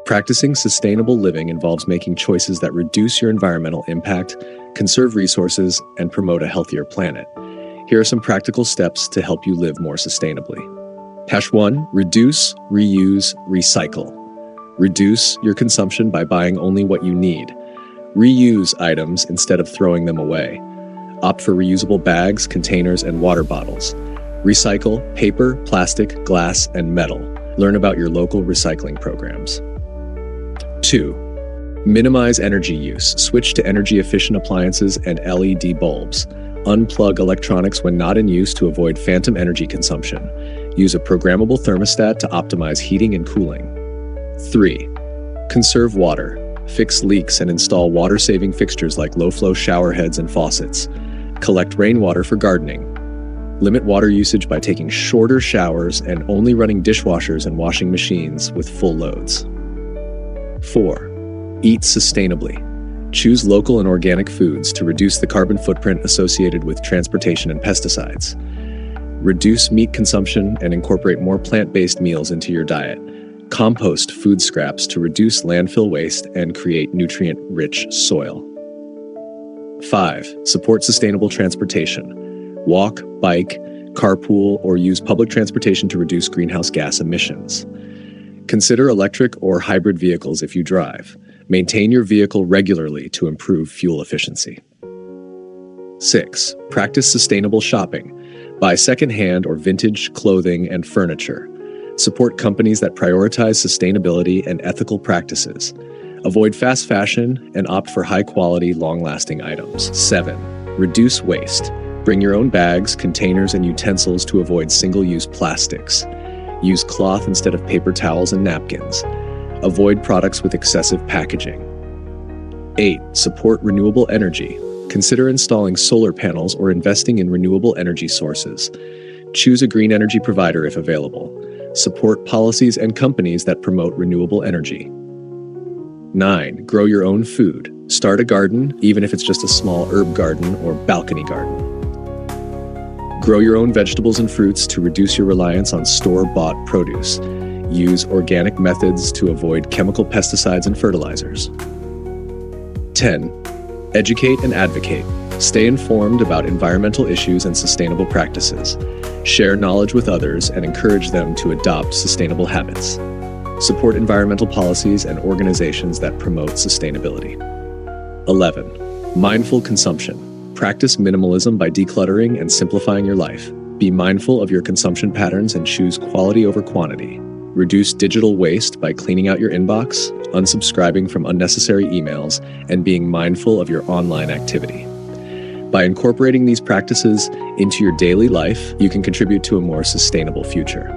Practicing sustainable living involves making choices that reduce your environmental impact, conserve resources, and promote a healthier planet. Here are some practical steps to help you live more sustainably. Hash 1. Reduce, reuse, recycle. Reduce your consumption by buying only what you need. Reuse items instead of throwing them away. Opt for reusable bags, containers, and water bottles. Recycle paper, plastic, glass, and metal. Learn about your local recycling programs. 2. Minimize energy use. Switch to energy-efficient appliances and LED bulbs. Unplug electronics when not in use to avoid phantom energy consumption. Use a programmable thermostat to optimize heating and cooling. 3. Conserve water. Fix leaks and install water-saving fixtures like low-flow shower heads and faucets. Collect rainwater for gardening. Limit water usage by taking shorter showers and only running dishwashers and washing machines with full loads. 4. Eat sustainably. Choose local and organic foods to reduce the carbon footprint associated with transportation and pesticides. Reduce meat consumption and incorporate more plant-based meals into your diet. Compost food scraps to reduce landfill waste and create nutrient-rich soil. 5. Support sustainable transportation. Walk, bike, carpool, or use public transportation to reduce greenhouse gas emissions. Consider electric or hybrid vehicles if you drive. Maintain your vehicle regularly to improve fuel efficiency. 6. Practice sustainable shopping. Buy secondhand or vintage clothing and furniture. Support companies that prioritize sustainability and ethical practices. Avoid fast fashion and opt for high-quality, long-lasting items. 7. Reduce waste. Bring your own bags, containers, and utensils to avoid single-use plastics. Use cloth instead of paper towels and napkins. Avoid products with excessive packaging. 8. Support renewable energy. Consider installing solar panels or investing in renewable energy sources. Choose a green energy provider if available. Support policies and companies that promote renewable energy. 9. Grow your own food. Start a garden, even if it's just a small herb garden or balcony garden. Grow your own vegetables and fruits to reduce your reliance on store-bought produce. Use organic methods to avoid chemical pesticides and fertilizers. 10. Educate and advocate. Stay informed about environmental issues and sustainable practices. Share knowledge with others and encourage them to adopt sustainable habits. Support environmental policies and organizations that promote sustainability. 11. Mindful consumption. Practice minimalism by decluttering and simplifying your life. Be mindful of your consumption patterns and choose quality over quantity. Reduce digital waste by cleaning out your inbox, unsubscribing from unnecessary emails, and being mindful of your online activity. By incorporating these practices into your daily life, you can contribute to a more sustainable future.